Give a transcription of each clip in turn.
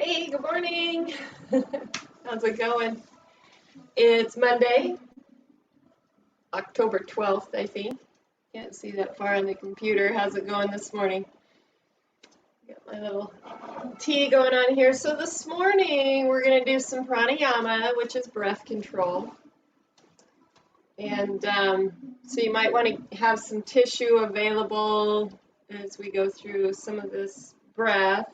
Hey, good morning. How's it going? It's Monday, October 12th, I think. Can't see that far on the computer. How's it going this morning? Got my little tea going on here. So this morning we're going to do some pranayama, which is breath control. And so you might want to have some tissue available as we go through some of this breath.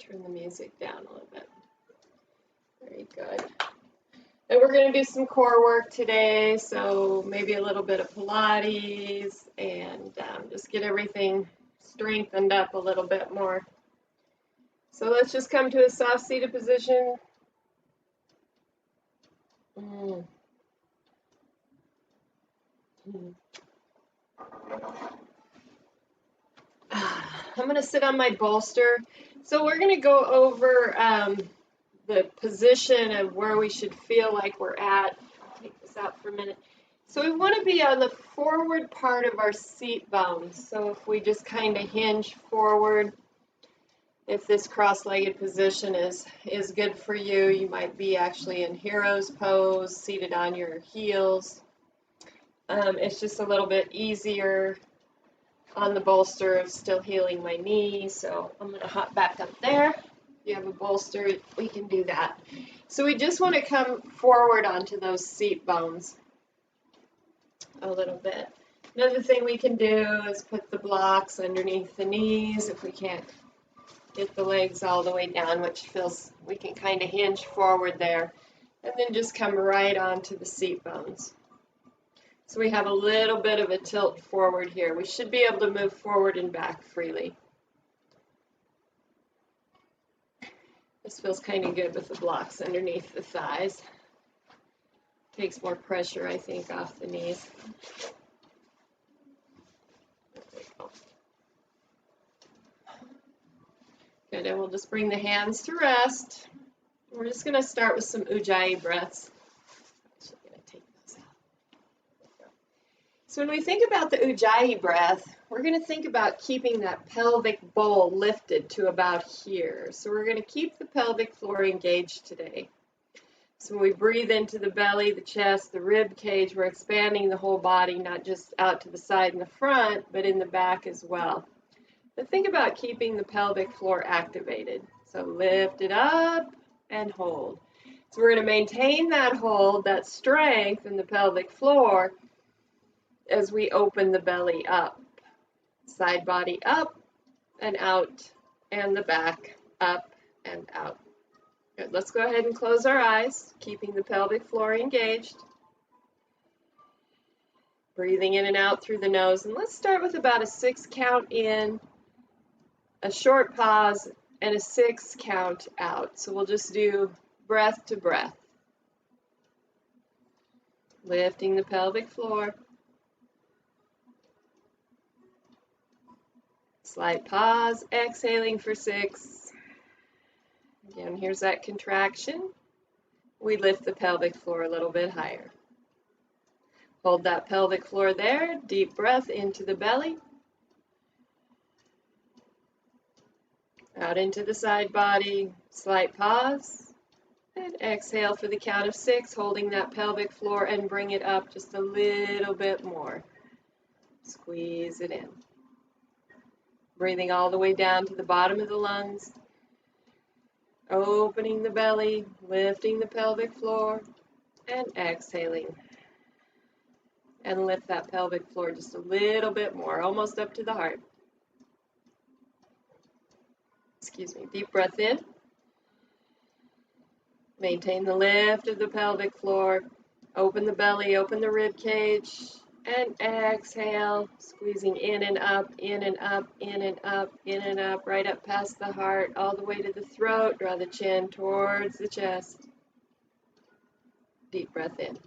Turn the music down a little bit. Very good. And we're going to do some core work today, so maybe a little bit of Pilates and just get everything strengthened up a little bit more. So let's just come to a soft seated position. I'm going to sit on my bolster. So we're going to go over the position of where we should feel like we're at. I'll take this out for a minute. So we want to be on the forward part of our seat bones. So if we just kind of hinge forward, if this cross-legged position is good for you, you might be actually in hero's pose, seated on your heels. It's just a little bit easier on the bolster of still healing my knee, so I'm going to hop back up there. If you have a bolster, we can do that. So we just want to come forward onto those seat bones a little bit. Another thing we can do is put the blocks underneath the knees if we can't get the legs all the way down, which feels we can kind of hinge forward there, and then just come right onto the seat bones. So we have a little bit of a tilt forward here. We should be able to move forward and back freely. This feels kind of good with the blocks underneath the thighs. Takes more pressure, I think, off the knees. There we go. Good, and we'll just bring the hands to rest. We're just going to start with some Ujjayi breaths. So when we think about the Ujjayi breath, we're going to think about keeping that pelvic bowl lifted to about here. So we're going to keep the pelvic floor engaged today. So when we breathe into the belly, the chest, the rib cage, we're expanding the whole body, not just out to the side and the front, but in the back as well. But think about keeping the pelvic floor activated. So lift it up and hold. So we're going to maintain that hold, that strength in the pelvic floor, as we open the belly up, side body up and out, and the back up and out. Good. Let's go ahead and close our eyes, keeping the pelvic floor engaged. Breathing in and out through the nose. And let's start with about a 6 count in, a short pause, and a 6 count out. So we'll just do breath to breath. Lifting the pelvic floor. Slight pause, exhaling for 6. Again, here's that contraction. We lift the pelvic floor a little bit higher. Hold that pelvic floor there. Deep breath into the belly. Out into the side body. Slight pause. And exhale for the count of 6, holding that pelvic floor and bring it up just a little bit more. Squeeze it in. Breathing all the way down to the bottom of the lungs. Opening the belly, lifting the pelvic floor, and exhaling. And lift that pelvic floor just a little bit more, almost up to the heart. Excuse me, deep breath in. Maintain the lift of the pelvic floor. Open the belly, open the rib cage. And exhale, squeezing in and up, in and up, in and up, in and up, right up past the heart, all the way to the throat. Draw the chin towards the chest. Deep breath in.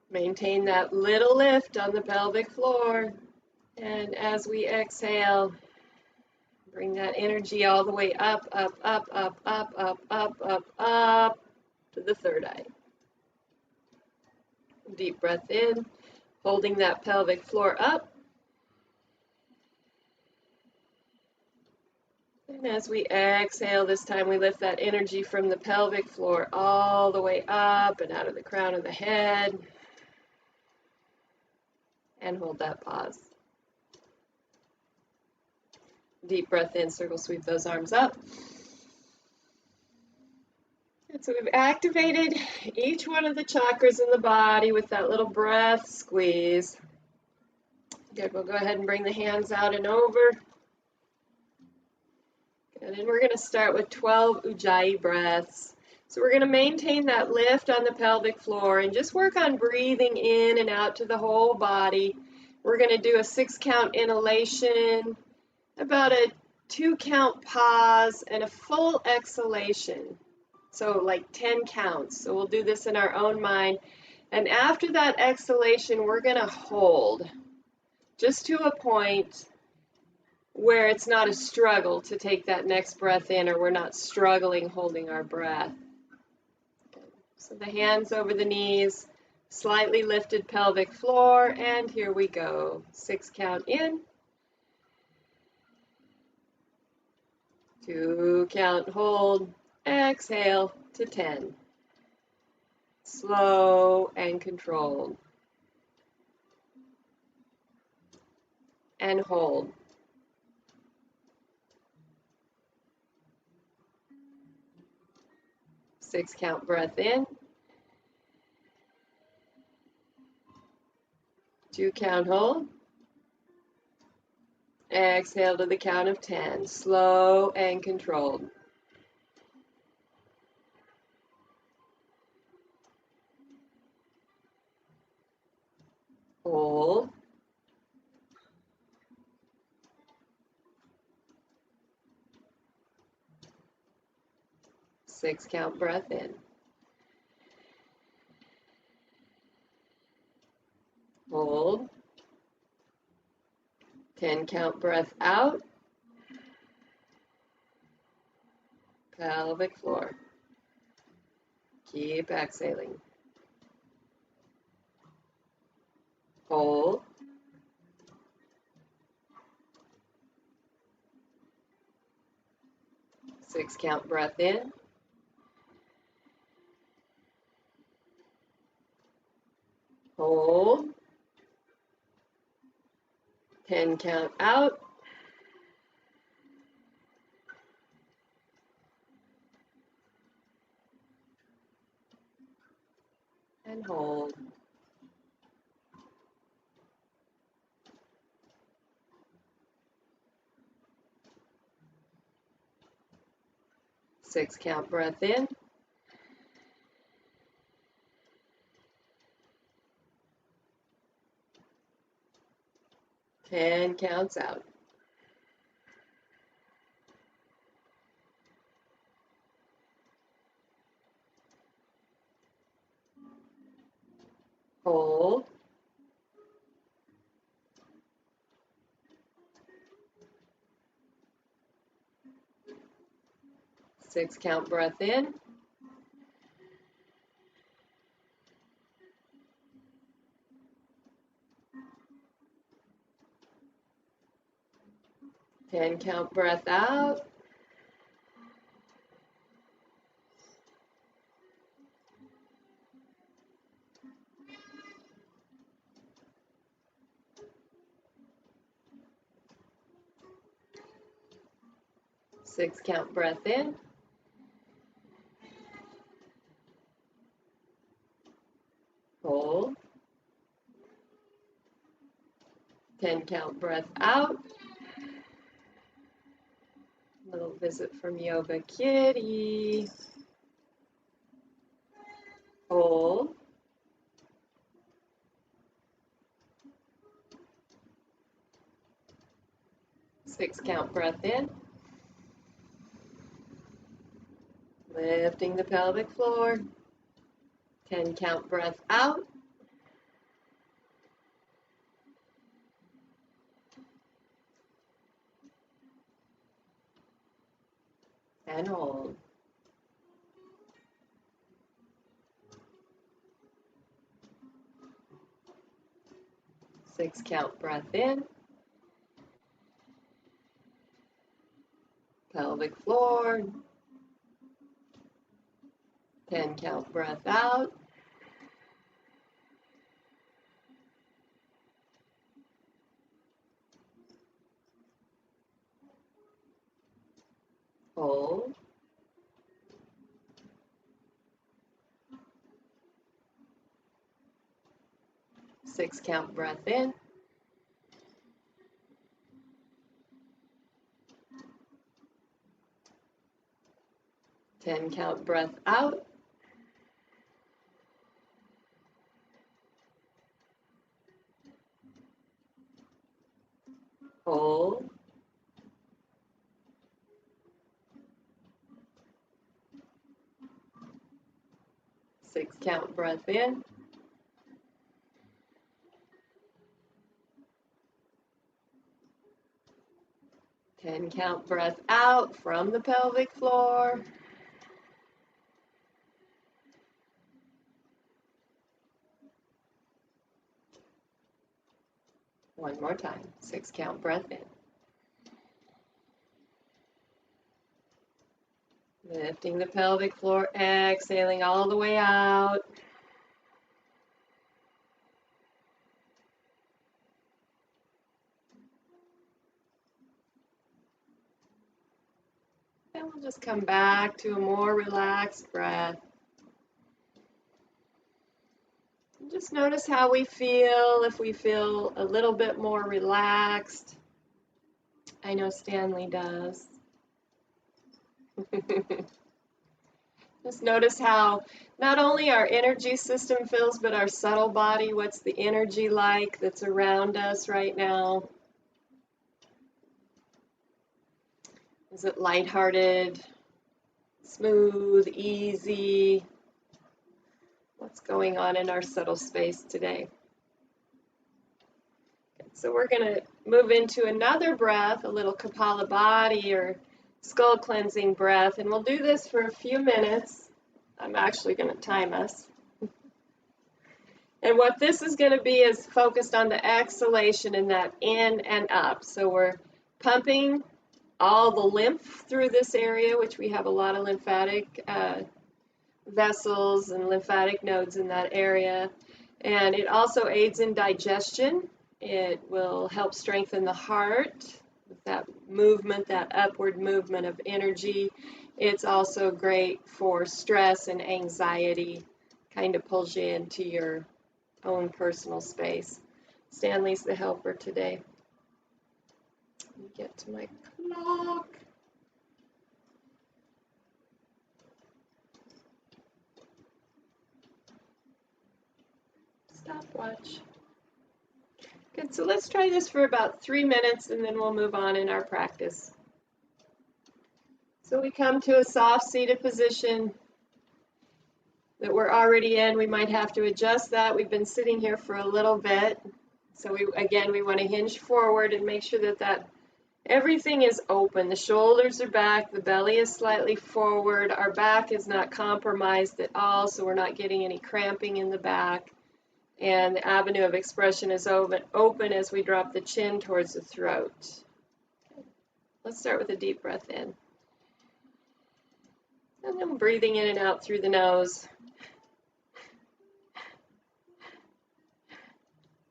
Maintain that little lift on the pelvic floor. And as we exhale, bring that energy all the way up, up, up, up, up, up, up, up, up to the third eye. Deep breath in, holding that pelvic floor up. As we exhale, this time we lift that energy from the pelvic floor all the way up and out of the crown of the head. And hold that pause. Deep breath in, circle sweep those arms up. And so we've activated each one of the chakras in the body with that little breath squeeze. Good, we'll go ahead and bring the hands out and over. Good, and we're going to start with 12 Ujjayi breaths. So we're going to maintain that lift on the pelvic floor and just work on breathing in and out to the whole body. We're going to do a 6-count inhalation, about a 2-count pause, and a full exhalation. So like 10 counts. So we'll do this in our own mind. And after that exhalation, we're going to hold just to a point where it's not a struggle to take that next breath in, or we're not struggling holding our breath. So the hands over the knees, slightly lifted pelvic floor, and here we go. 6 count in. 2 count hold. Exhale to 10. Slow and controlled. And hold. 6 count breath in. 2 count hold. Exhale to the count of 10. Slow and controlled. Hold. 6 count breath in. Hold. 10 count breath out. Pelvic floor. Keep exhaling. Hold. 6 count breath in. Hold. 10 count out. And hold. Six count breath in. Ten counts out. Hold. 6 count breath in. Ten count breath out. Six count breath in. Hold. 10 count breath out. Little visit from Yoga Kitty. Hold. 6 count breath in. Lifting the pelvic floor. 10 count breath out. And hold. 6 count breath in. Pelvic pelvic floor. 10 count breath out. Hold. 6 count breath in. Ten count breath out. Hold. 6 count breath in. Ten count breath out from the pelvic floor. One more time. 6 count breath in. Lifting the pelvic floor, exhaling all the way out. And we'll just come back to a more relaxed breath. And just notice how we feel, if we feel a little bit more relaxed. I know Stanley does. Just notice how not only our energy system feels, but our subtle body, what's the energy like that's around us right now? Is it lighthearted, smooth, easy? What's going on in our subtle space today? Okay, so we're going to move into another breath, a little Kapalabhati or skull cleansing breath, and we'll do this for a few minutes. I'm actually going to time us. And what this is going to be is focused on the exhalation and that in and up. So we're pumping all the lymph through this area, which we have a lot of lymphatic vessels and lymphatic nodes in that area. And it also aids in digestion. It will help strengthen the heart with that movement, that upward movement of energy. It's also great for stress and anxiety, kind of pulls you into your own personal space. Stanley's the helper today. Let me get to my clock. Stopwatch. Good, so let's try this for about 3 minutes and then we'll move on in our practice. So we come to a soft seated position that we're already in. We might have to adjust that. We've been sitting here for a little bit. So we want to hinge forward and make sure that everything is open. The shoulders are back, the belly is slightly forward, our back is not compromised at all, so we're not getting any cramping in the back. And the avenue of expression is open as we drop the chin towards the throat. Let's start with a deep breath in. And then breathing in and out through the nose.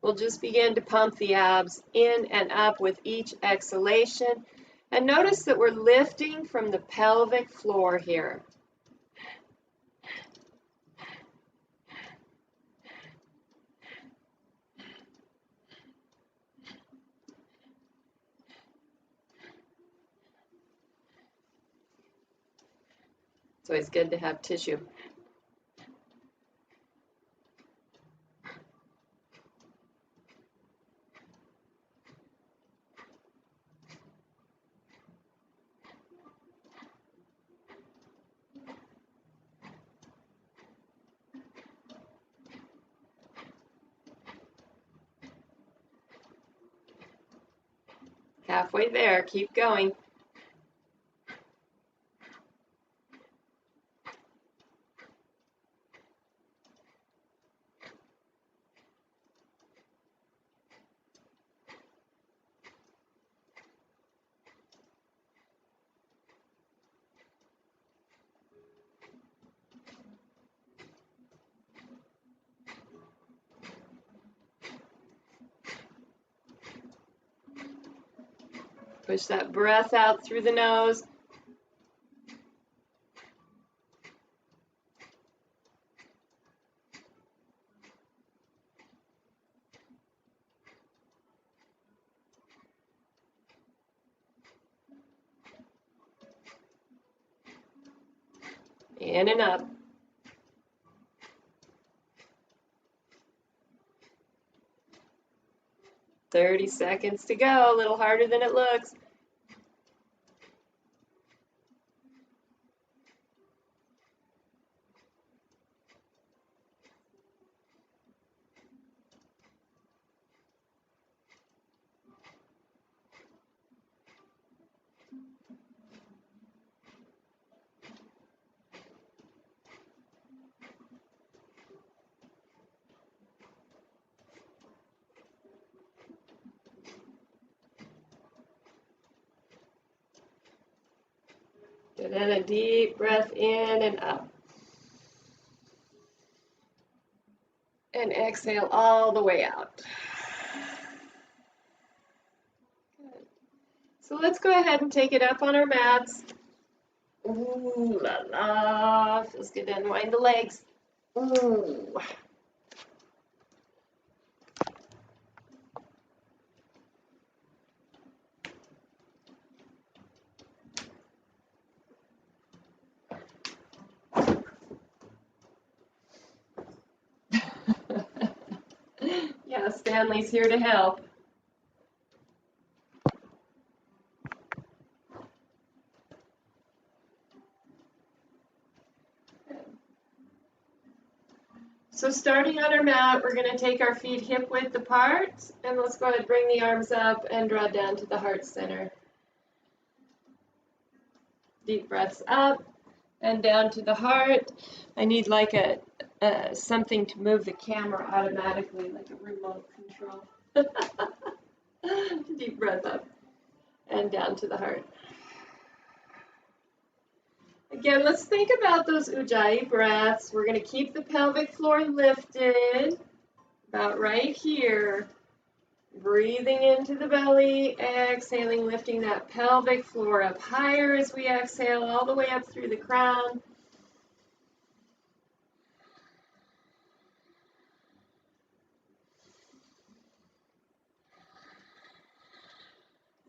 We'll just begin to pump the abs in and up with each exhalation. And notice that we're lifting from the pelvic floor here. It's always good to have tissue. Halfway there, keep going. Push that breath out through the nose. In and up. 30 seconds to go, a little harder than it looks. And then a deep breath in and up. And exhale all the way out. Good. So let's go ahead and take it up on our mats. Ooh la la. Feels good to unwind the legs. Ooh. Yeah, Stanley's here to help. So starting on our mat, we're going to take our feet hip width apart, and let's go ahead and bring the arms up and draw down to the heart center. Deep breaths up and down to the heart. I need like something to move the camera automatically, like a remote control. Deep breath up and down to the heart. Again, let's think about those Ujjayi breaths. We're going to keep the pelvic floor lifted, about right here. Breathing into the belly, exhaling, lifting that pelvic floor up higher as we exhale, all the way up through the crown.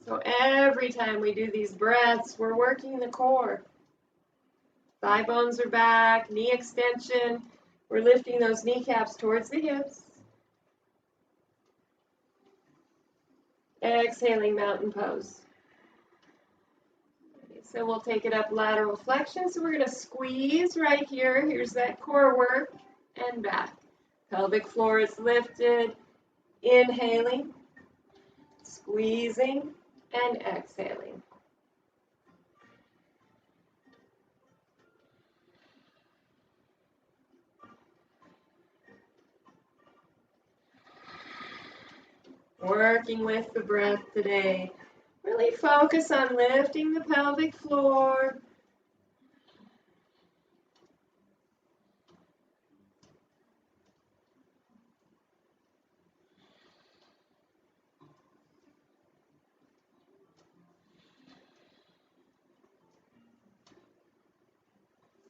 So every time we do these breaths, we're working the core. Thigh bones are back, knee extension. We're lifting those kneecaps towards the hips. Exhaling, mountain pose. So we'll take it up lateral flexion. So we're going to squeeze right here. Here's that core work and back. Pelvic floor is lifted. Inhaling, squeezing, and exhaling. Working with the breath today. Really focus on lifting the pelvic floor.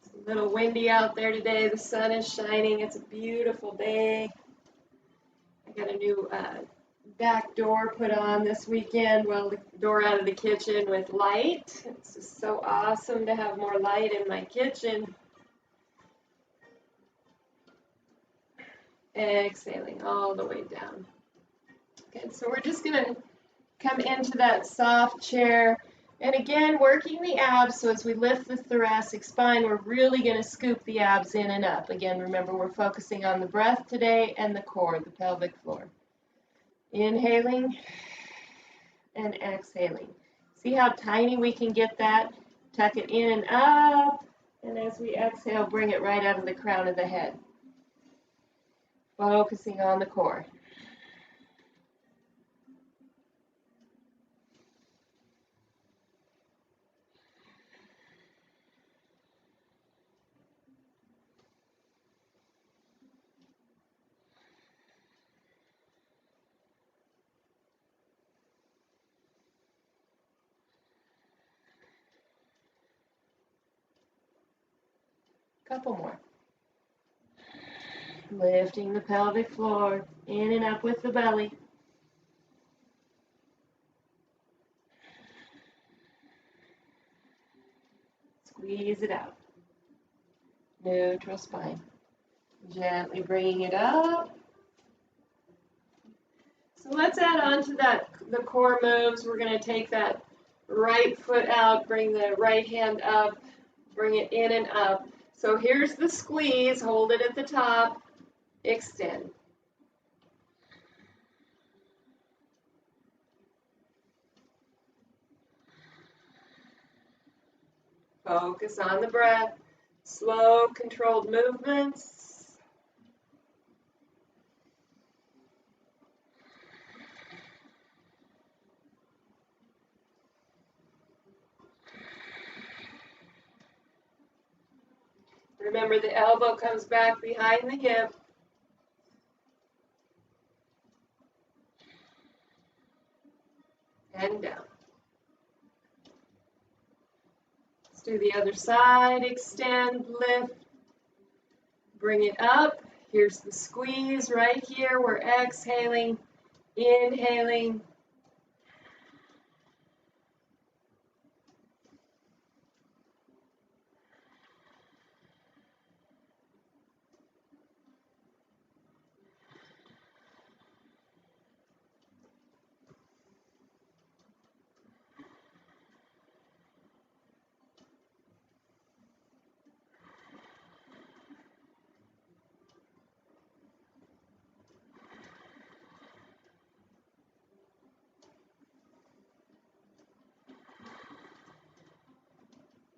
It's a little windy out there today. The sun is shining. It's a beautiful day. I got a new back door put on this weekend. Well, the door out of the kitchen with light. It's just so awesome to have more light in my kitchen. Exhaling all the way down. Okay, so we're just going to come into that soft chair. And again, working the abs. So as we lift the thoracic spine, we're really going to scoop the abs in and up. Again, remember, we're focusing on the breath today and the core, the pelvic floor. Inhaling and exhaling. See how tiny we can get that? Tuck it in and up. And as we exhale, bring it right out of the crown of the head. Focusing on the core. Couple more. Lifting the pelvic floor, in and up with the belly. Squeeze it out. Neutral spine. Gently bringing it up. So let's add on to that, the core moves. We're going to take that right foot out, bring the right hand up, bring it in and up. So here's the squeeze, hold it at the top, extend. Focus on the breath, slow, controlled movements. Remember, the elbow comes back behind the hip. And down. Let's do the other side. Extend, lift, bring it up. Here's the squeeze right here. We're exhaling, inhaling.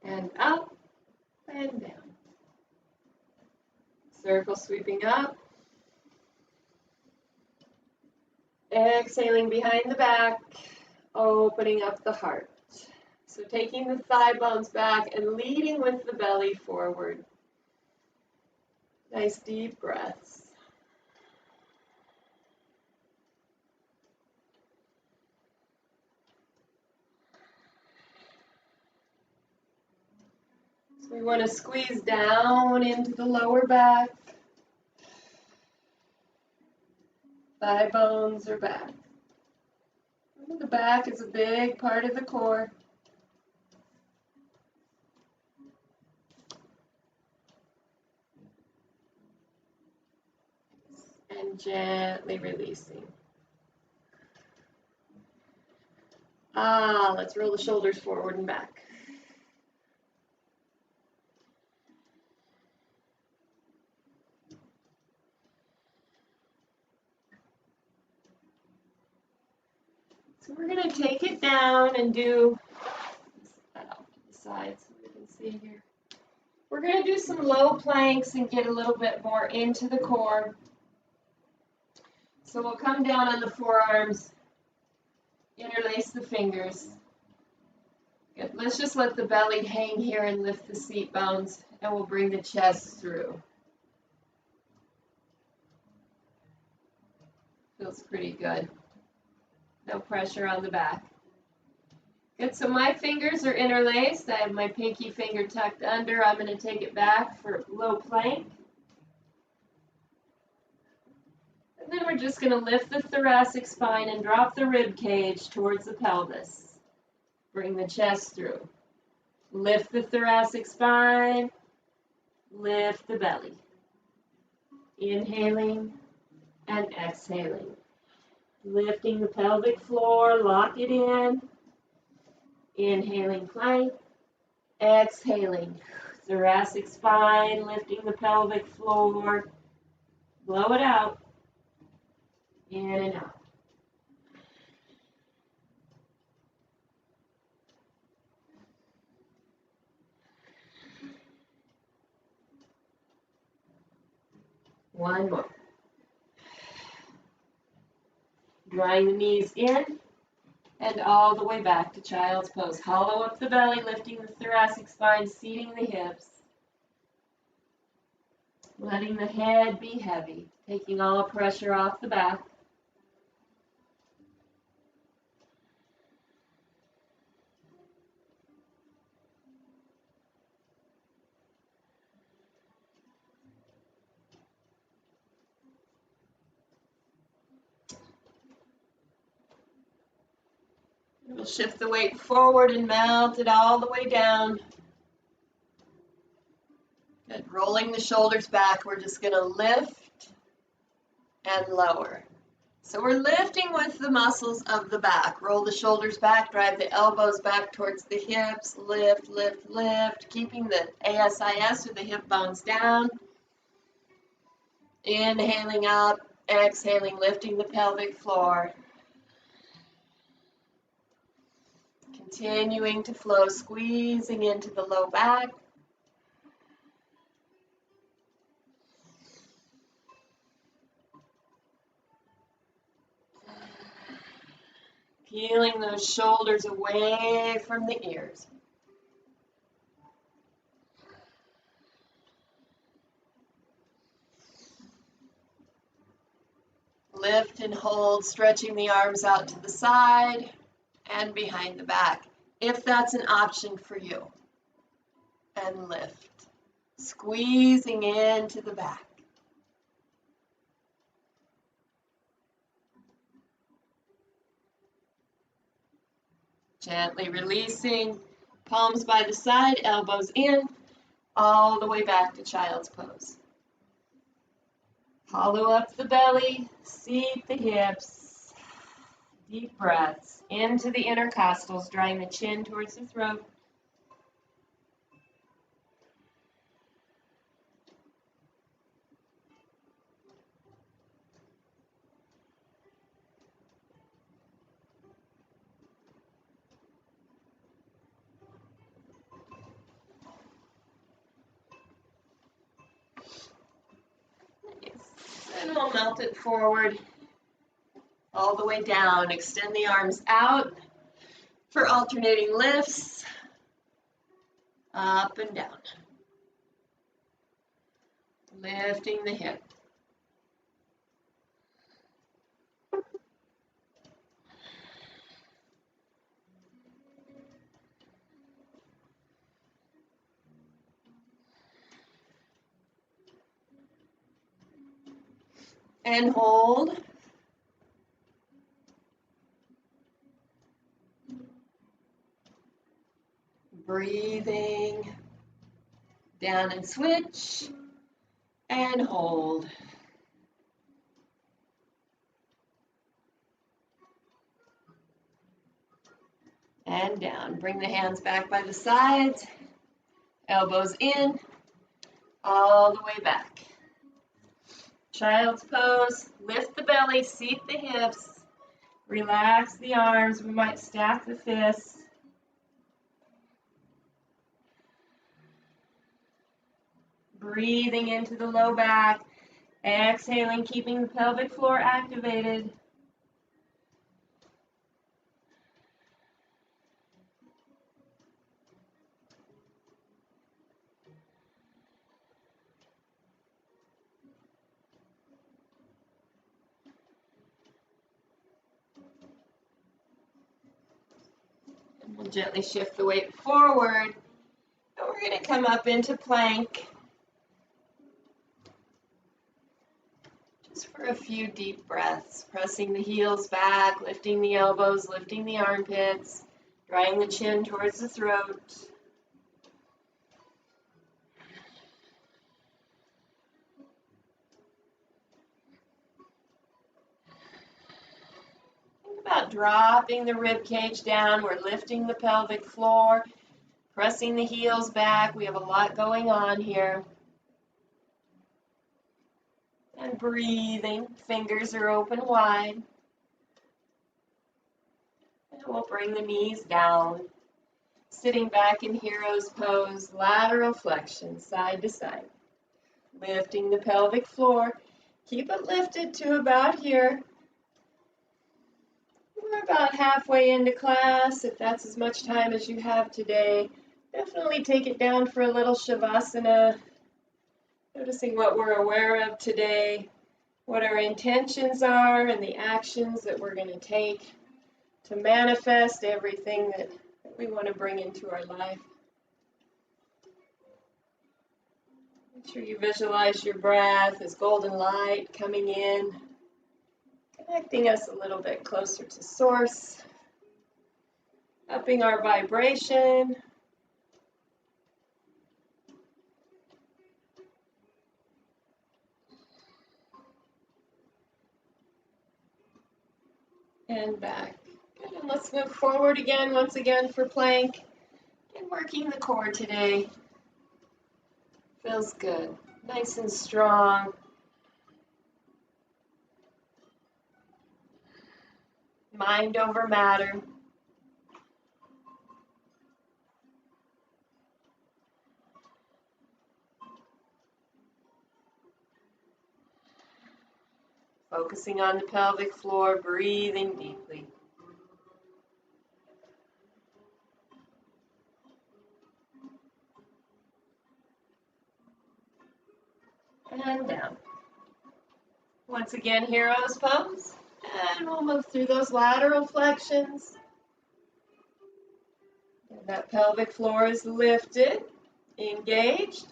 And up and down. Circle sweeping up. Exhaling behind the back, opening up the heart. So taking the thigh bones back and leading with the belly forward. Nice deep breaths. So we want to squeeze down into the lower back. Thigh bones are back. The back is a big part of the core. And gently releasing. Let's roll the shoulders forward and back. So we're going to take it down and do, set that off to the side so we can see here. We're going to do some low planks and get a little bit more into the core. So we'll come down on the forearms, interlace the fingers. Good. Let's just let the belly hang here and lift the seat bones, and we'll bring the chest through. Feels pretty good. No pressure on the back. Good, so my fingers are interlaced. I have my pinky finger tucked under. I'm going to take it back for low plank. And then we're just going to lift the thoracic spine and drop the rib cage towards the pelvis. Bring the chest through. Lift the thoracic spine. Lift the belly. Inhaling and exhaling. Lifting the pelvic floor, lock it in. Inhaling plank. Exhaling. Thoracic spine, lifting the pelvic floor. Blow it out. In and out. One more. Drawing the knees in and all the way back to child's pose. Hollow up the belly, lifting the thoracic spine, seating the hips. Letting the head be heavy, taking all pressure off the back. We'll shift the weight forward and melt it all the way down. Good. Rolling the shoulders back, we're just going to lift and lower. So we're lifting with the muscles of the back. Roll the shoulders back, drive the elbows back towards the hips, lift, lift, lift, keeping the ASIS or the hip bones down. Inhaling up, exhaling, lifting the pelvic floor. Continuing to flow, squeezing into the low back. Peeling those shoulders away from the ears. Lift and hold, stretching the arms out to the side and behind the back, if that's an option for you. And lift, squeezing into the back. Gently releasing, palms by the side, elbows in, all the way back to child's pose. Hollow up the belly, seat the hips, deep breaths into the intercostals, drawing the chin towards the throat. And we'll melt it forward, all the way down. Extend the arms out for alternating lifts, up and down. Lifting the hip. And hold. Breathing. Down and switch. And hold. And down. Bring the hands back by the sides. Elbows in. All the way back. Child's pose, lift the belly, seat the hips, relax the arms, we might stack the fists. Breathing into the low back, exhaling, keeping the pelvic floor activated. We'll gently shift the weight forward, and we're going to come up into plank. Just for a few deep breaths, pressing the heels back, lifting the elbows, lifting the armpits, drawing the chin towards the throat. About dropping the rib cage down. We're lifting the pelvic floor, pressing the heels back. We have a lot going on here. And breathing. Fingers are open wide. And we'll bring the knees down. Sitting back in hero's pose, lateral flexion, side to side. Lifting the pelvic floor. Keep it lifted to about here. We're about halfway into class. If that's as much time as you have today, definitely take it down for a little Shavasana. Noticing what we're aware of today, what our intentions are, and the actions that we're going to take to manifest everything that we want to bring into our life. Make sure you visualize your breath as golden light coming in, connecting us a little bit closer to source. upping our vibration. And back. Good, and let's move forward again, once again for plank. And working the core today. Feels good. Nice and strong. Mind over matter. Focusing on the pelvic floor, breathing deeply. And down. Once again, hero's pose. And we'll move through those lateral flexions. And that pelvic floor is lifted, engaged.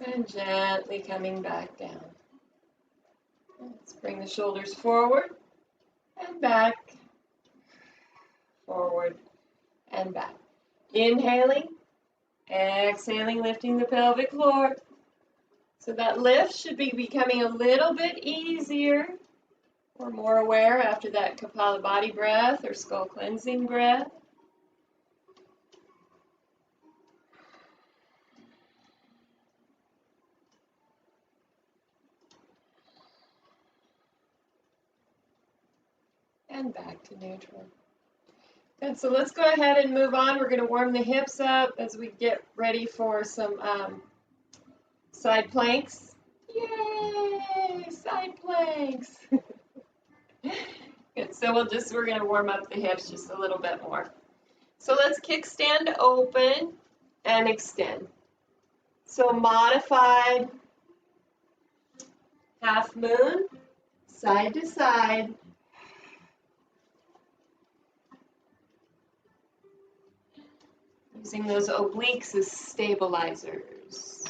And gently coming back down. Let's bring the shoulders forward and back, forward and back. Inhaling, exhaling, lifting the pelvic floor. So that lift should be becoming a little bit easier or more aware after that Kapalabhati breath or skull cleansing breath. And back to neutral. Good, so let's go ahead and move on. We're going to warm the hips up as we get ready for some side planks. Yay, side planks. Good, so we're going to warm up the hips just a little bit more. So let's kickstand open and extend. So modified half moon, side to side. Using those obliques as stabilizers.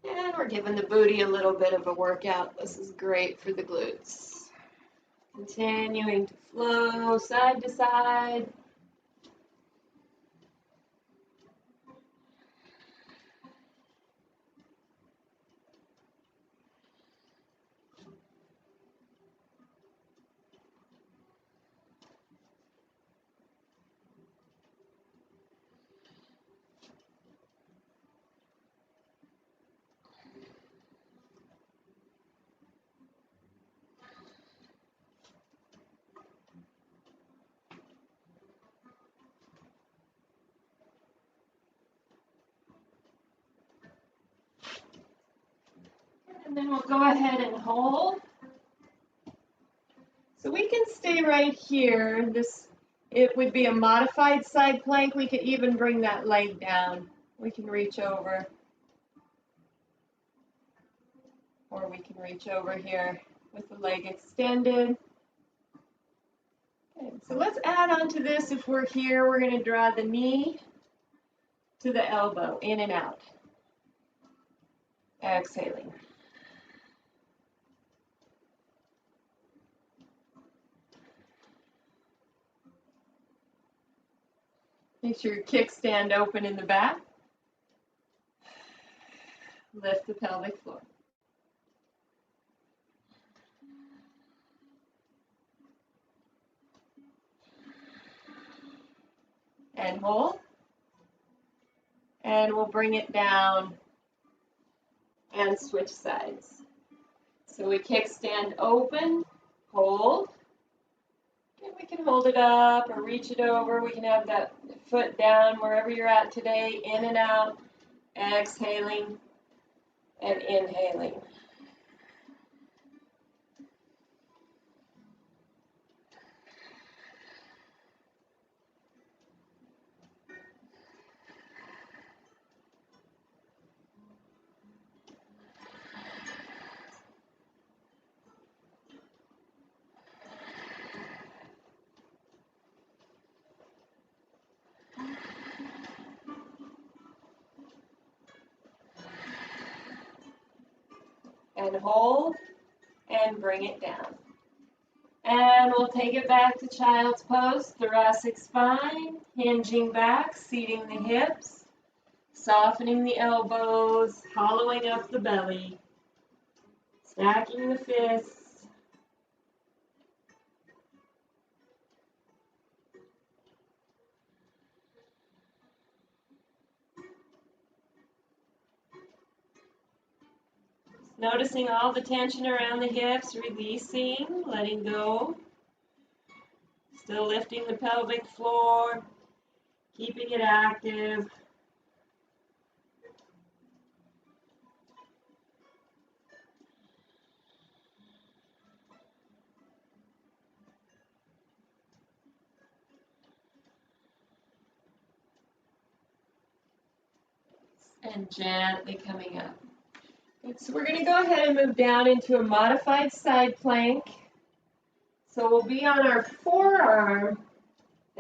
And we're giving the booty a little bit of a workout. This is great for the glutes. Continuing to flow side to side. And then we'll go ahead and hold. So we can stay right here. It would be a modified side plank. We could even bring that leg down. We can reach over. Or we can reach over here with the leg extended. Okay, so let's add on to this. If we're here, we're going to draw the knee to the elbow, in and out. Exhaling. Make sure your kickstand open in the back. Lift the pelvic floor. And hold. And we'll bring it down and switch sides. So we kickstand open, hold, and We can hold it up or reach it over. We can have that foot down wherever you're at today, in and out, exhaling and inhaling. And hold and bring it down. And we'll take it back to child's pose, thoracic spine, hinging back, seating the hips, softening the elbows, hollowing up the belly, stacking the fists. Noticing all the tension around the hips, releasing, letting go. Still lifting the pelvic floor, keeping it active. And gently coming up. Good. So we're going to go ahead and move down into a modified side plank. So we'll be on our forearm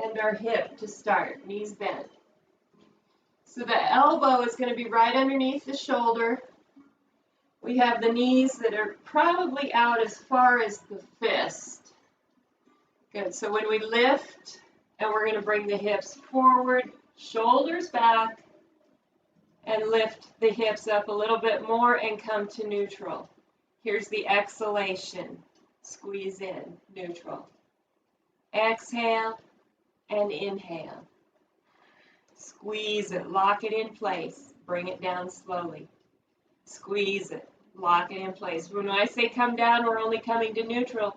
and our hip to start, knees bent. So the elbow is going to be right underneath the shoulder. We have the knees that are probably out as far as the fist. Good. So when we lift, and we're going to bring the hips forward, shoulders back, and lift the hips up a little bit more and come to neutral. Here's the exhalation. Squeeze in, neutral. Exhale and inhale. Squeeze it, lock it in place. Bring it down slowly. Squeeze it, lock it in place. When I say come down, we're only coming to neutral.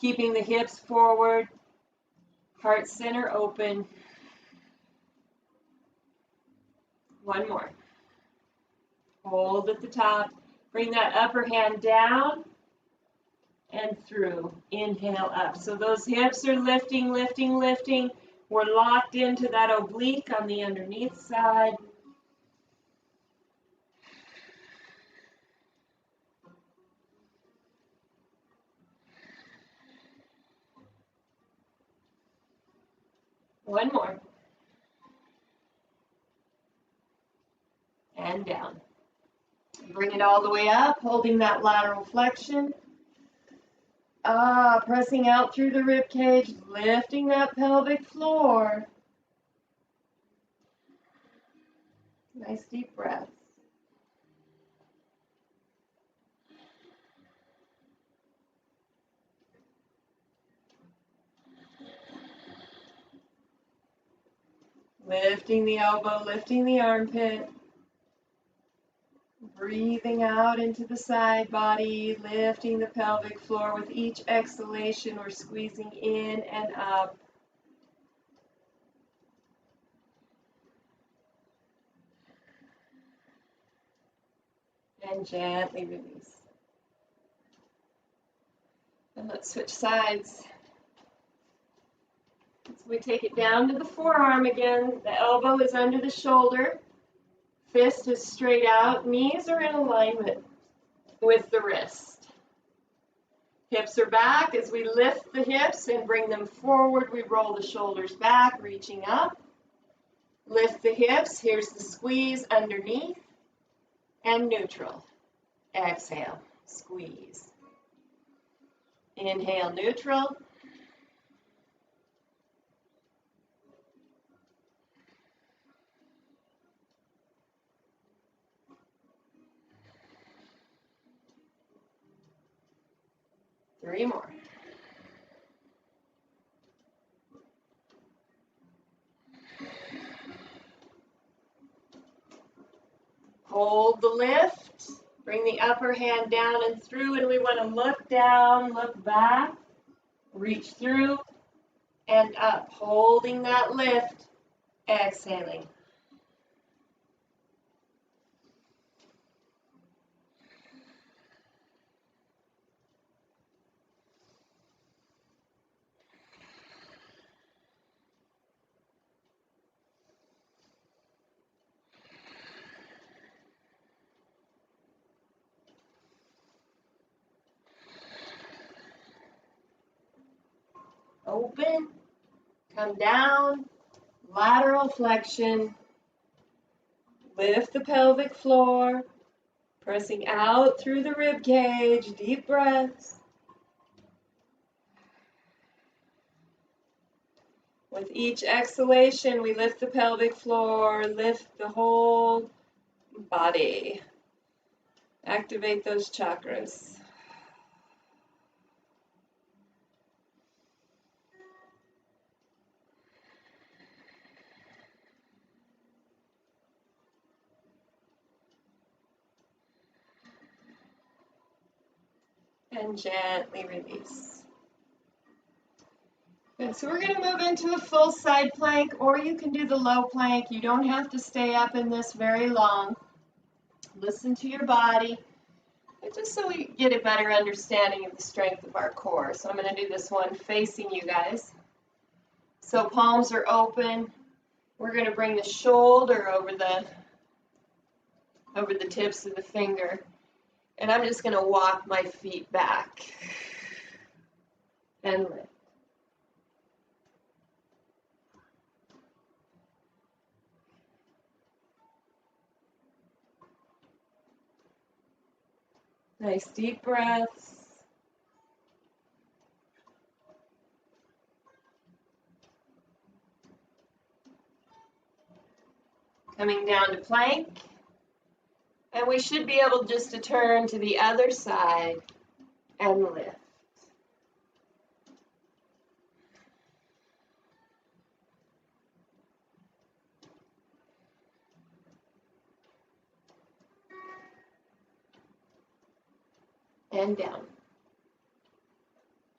Keeping the hips forward, heart center open. One more. Hold at the top. Bring that upper hand down and through. Inhale up. So those hips are lifting, lifting, lifting. We're locked into that oblique on the underneath side. One more. And down. Bring it all the way up, holding that lateral flexion. Pressing out through the rib cage, lifting that pelvic floor. Nice deep breaths. Lifting the elbow, lifting the armpit. Breathing out into the side body, lifting the pelvic floor. With each exhalation, we're squeezing in and up. And gently release. And let's switch sides. So we take it down to the forearm again. The elbow is under the shoulder. Fist is straight out. Knees are in alignment with the wrist. Hips are back. As we lift the hips and bring them forward, we roll the shoulders back, reaching up. Lift the hips. Here's the squeeze underneath. And neutral. Exhale. Squeeze. Inhale, neutral. Three more. Hold the lift. Bring the upper hand down and through, and we want to look down, look back, reach through, and up, holding that lift, exhaling. Open, come down, lateral flexion, lift the pelvic floor, pressing out through the rib cage, deep breaths. With each exhalation, we lift the pelvic floor, lift the whole body. Activate those chakras. And gently release. Good, so we're going to move into a full side plank, or you can do the low plank. You don't have to stay up in this very long. Listen to your body, just so we get a better understanding of the strength of our core. So I'm going to do this one facing you guys. So palms are open. We're going to bring the shoulder over the tips of the finger. And I'm just going to walk my feet back and lift. Nice deep breaths. Coming down to plank. And we should be able just to turn to the other side and lift. And down.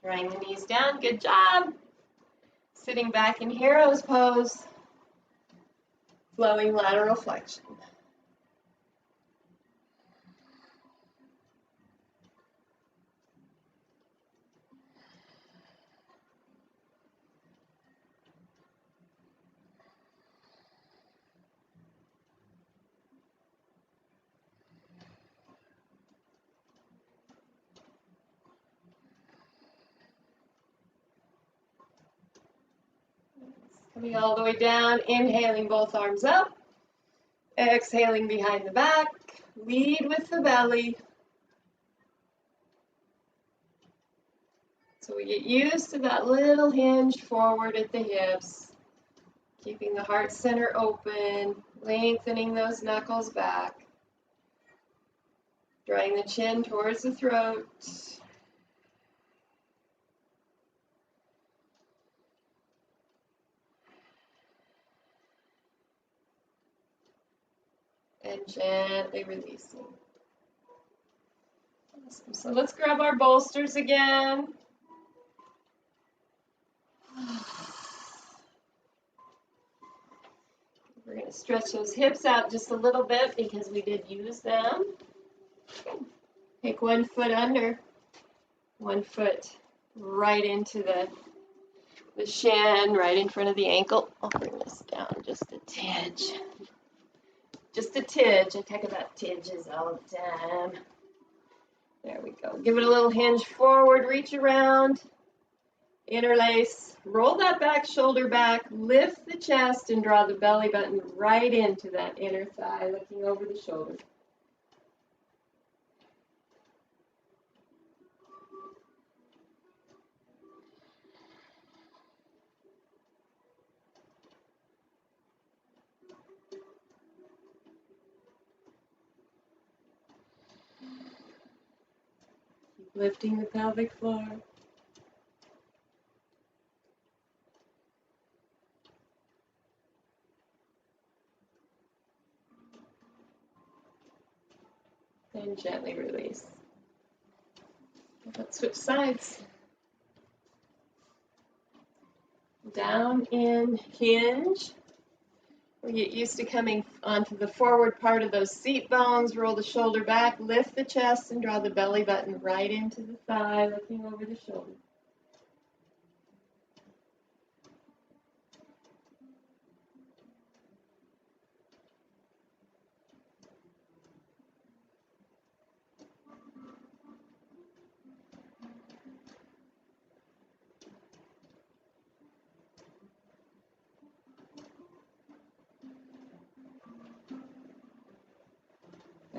Drawing the knees down, good job. Sitting back in hero's pose. Flowing lateral flexion. Coming all the way down, inhaling both arms up, exhaling behind the back, lead with the belly. So we get used to that little hinge forward at the hips, keeping the heart center open, lengthening those knuckles back, drawing the chin towards the throat. And gently releasing. Awesome. So let's grab our bolsters again. We're going to stretch those hips out just a little bit because we did use them. Take one foot under, one foot right into the shin, right in front of the ankle. I'll bring this down just a tidge. Just a tidge. I talk about tidges all the time. There we go. Give it a little hinge forward, reach around, interlace, roll that back shoulder back, lift the chest, and draw the belly button right into that inner thigh, looking over the shoulder. Lifting the pelvic floor. And gently release. Let's switch sides. Down in hinge. We get used to coming onto the forward part of those seat bones, roll the shoulder back, lift the chest, and draw the belly button right into the thigh, looking over the shoulder.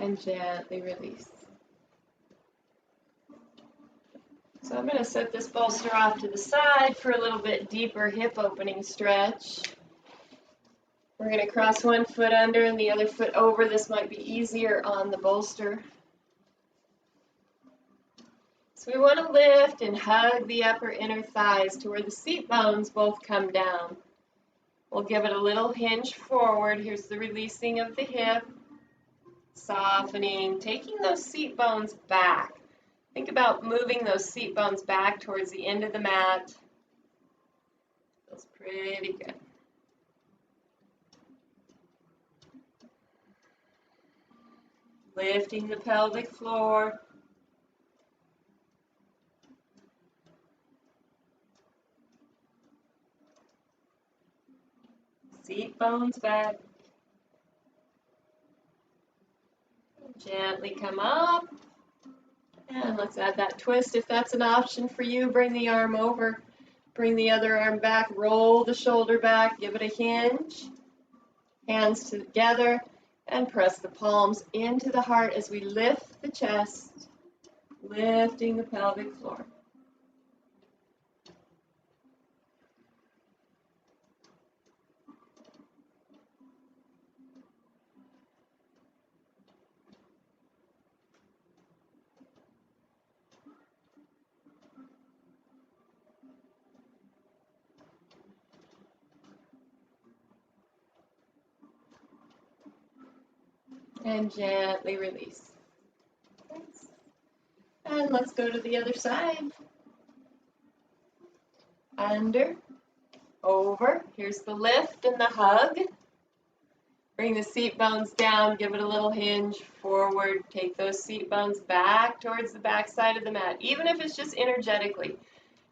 And gently release. So I'm going to set this bolster off to the side for a little bit deeper hip opening stretch. We're going to cross one foot under and the other foot over. This might be easier on the bolster. So we want to lift and hug the upper inner thighs to where the seat bones both come down. We'll give it a little hinge forward. Here's the releasing of the hip. Softening, taking those seat bones back. Think about moving those seat bones back towards the end of the mat. Feels pretty good. Lifting the pelvic floor. Seat bones back. Gently come up. And let's add that twist. If that's an option for you, bring the arm over. Bring the other arm back. Roll the shoulder back. Give it a hinge. Hands together. And press the palms into the heart as we lift the chest. Lifting the pelvic floor. And gently release. And let's go to the other side. Under, over. Here's the lift and the hug. Bring the seat bones down, give it a little hinge forward. Take those seat bones back towards the back side of the mat, even if it's just energetically.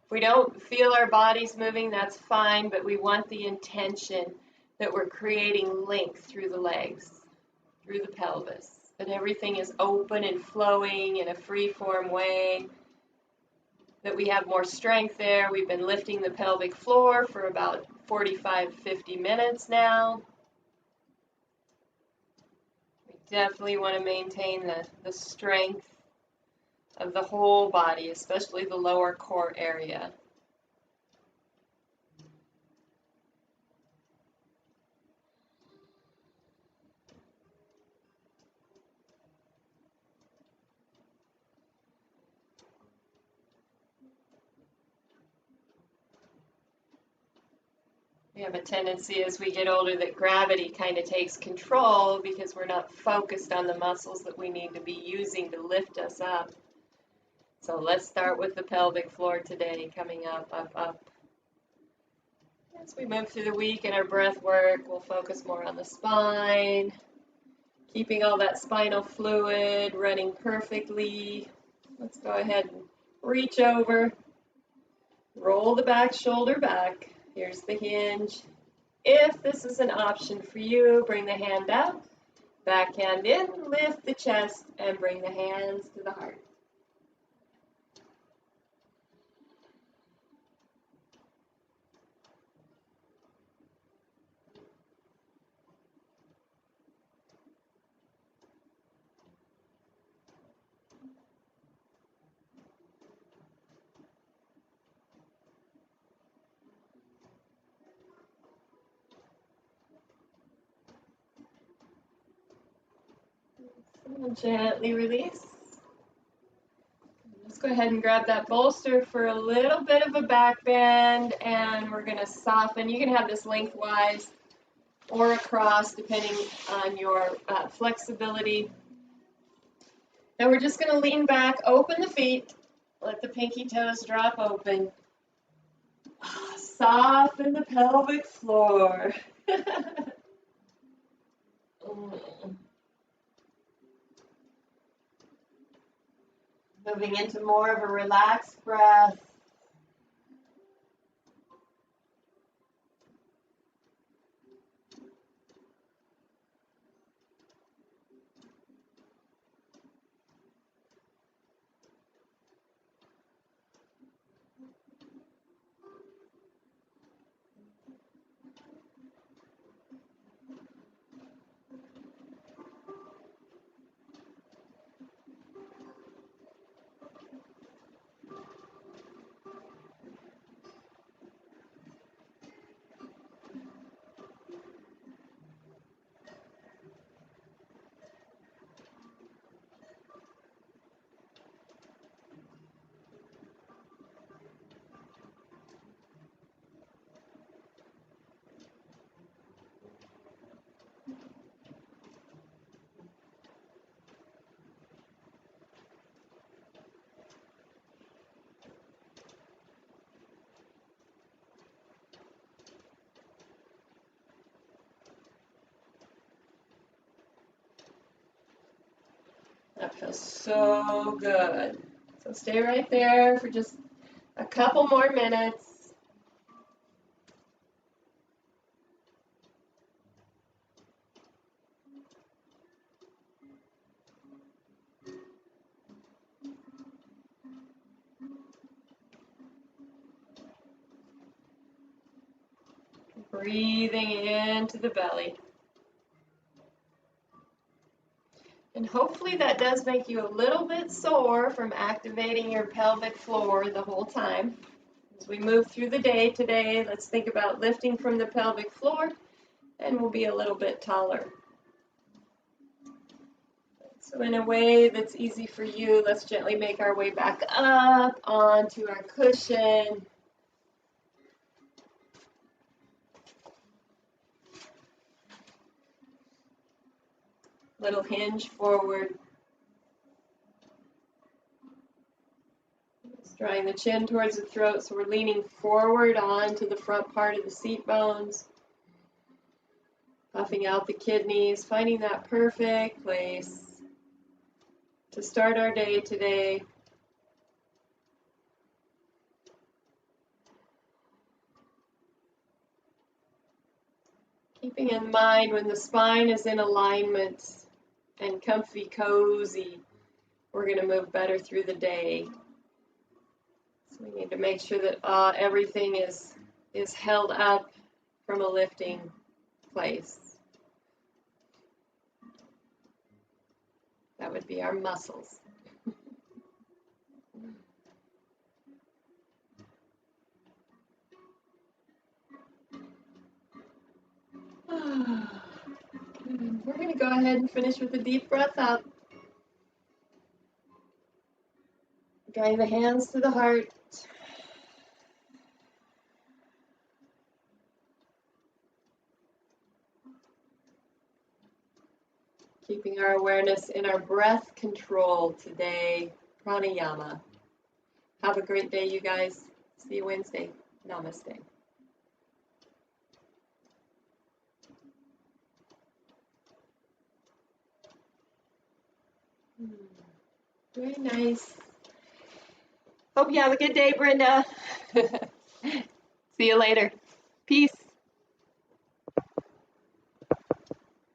If we don't feel our bodies moving, that's fine, but we want the intention that we're creating length through the legs, through the pelvis, that everything is open and flowing in a free-form way, that we have more strength there. We've been lifting the pelvic floor for about 45, 50 minutes now. We definitely want to maintain the strength of the whole body, especially the lower core area. We have a tendency as we get older that gravity kind of takes control because we're not focused on the muscles that we need to be using to lift us up. So let's start with the pelvic floor today, coming up, up, up. As we move through the week in our breath work, we'll focus more on the spine, keeping all that spinal fluid running perfectly. Let's go ahead and reach over, roll the back shoulder back. Here's the hinge. If this is an option for you, bring the hand up, back hand in, lift the chest, and bring the hands to the heart. And gently release. Let's go ahead and grab that bolster for a little bit of a back bend, and we're going to soften. You can have this lengthwise or across, depending on your flexibility. Now we're just going to lean back, open the feet, let the pinky toes drop open. soften the pelvic floor. Moving into more of a relaxed breath. That feels so good. So stay right there for just a couple more minutes. Breathing into the belly. And hopefully that does make you a little bit sore from activating your pelvic floor the whole time. As we move through the day today, let's think about lifting from the pelvic floor, and we'll be a little bit taller. So in a way that's easy for you, let's gently make our way back up onto our cushion. Little hinge forward. Just drawing the chin towards the throat, so we're leaning forward onto the front part of the seat bones. Puffing out the kidneys, finding that perfect place to start our day today. Keeping in mind when the spine is in alignment and comfy, cozy, we're going to move better through the day. So we need to make sure that everything is held up from a lifting place. That would be our muscles. We're going to go ahead and finish with a deep breath out. Drawing the hands to the heart. Keeping our awareness in our breath control today. Pranayama. Have a great day, you guys. See you Wednesday. Namaste. Very nice. Hope you have a good day, Brenda. See you later. Peace.